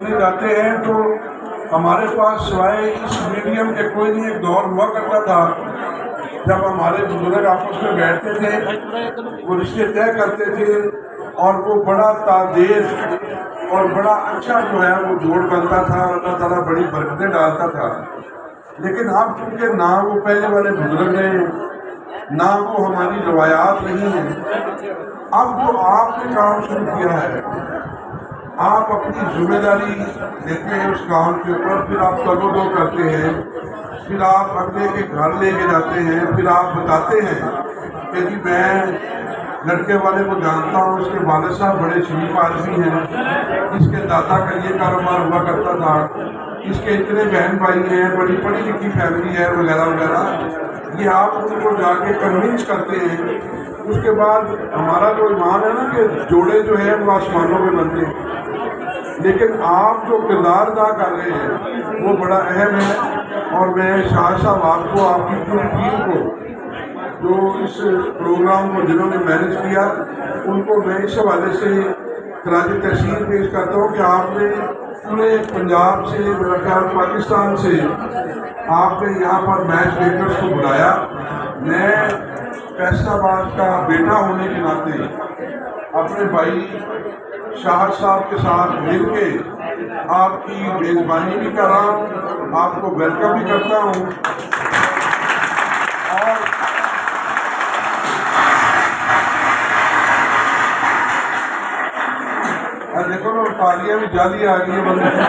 جاتے ہیں تو ہمارے پاس سوائے اس میڈیم کے کوئی نہیں. ایک دور ہوا کرتا تھا جب ہمارے بزرگ آپس میں بیٹھتے تھے، وہ رشتے طے کرتے تھے اور وہ بڑا تاجیز اور بڑا اچھا جو ہے وہ جوڑ بنتا تھا اور اللہ تعالیٰ بڑی برکتیں ڈالتا تھا. لیکن اب چونکہ نہ وہ پہلے والے بزرگ ہیں نہ وہ ہماری روایات نہیں ہیں، اب جو آپ نے کام شروع کیا ہے، آپ اپنی ذمہ داری لیتے ہیں اس کام کے اوپر، پھر آپ تگ و دو کرتے ہیں، پھر آپ اگلے کے گھر لے کے جاتے ہیں، پھر آپ بتاتے ہیں کہ جی میں لڑکے والے کو جانتا ہوں، اس کے والد صاحب بڑے شریف آدمی ہیں، اس کے دادا کا یہ کاروبار ہوا کرتا تھا، اس کے اتنے بہن بھائی ہیں، بڑی پڑھی لکھی فیملی ہے وغیرہ وغیرہ. یہ آپ ان کو جا کے کنونس کرتے ہیں. اس کے بعد ہمارا جو ایمان ہے نا کہ جوڑے جو ہیں وہ آسمانوں میں بنتے ہیں، لیکن آپ جو کردار ادا کر رہے ہیں وہ بڑا اہم ہے. اور میں شاہ صاحب آپ کو، آپ کی پوری ٹیم کو، جو اس پروگرام کو جنہوں نے مینیج کیا، ان کو میں اس حوالے سے خراج تحسین پیش کرتا ہوں کہ آپ نے پورے پنجاب سے، میرا خیال پاکستان سے آپ نے یہاں پر میچ میکرز کو بلایا. میں فیصل آباد کا بیٹا ہونے کے ناطے اپنے بھائی شاہد صاحب کے ساتھ مل کے آپ کی میزبانی بھی کر رہا ہوں، آپ کو ویلکم بھی کرتا ہوں. اور دیکھو نا تالیاں بھی جالی آ گئی ہیں.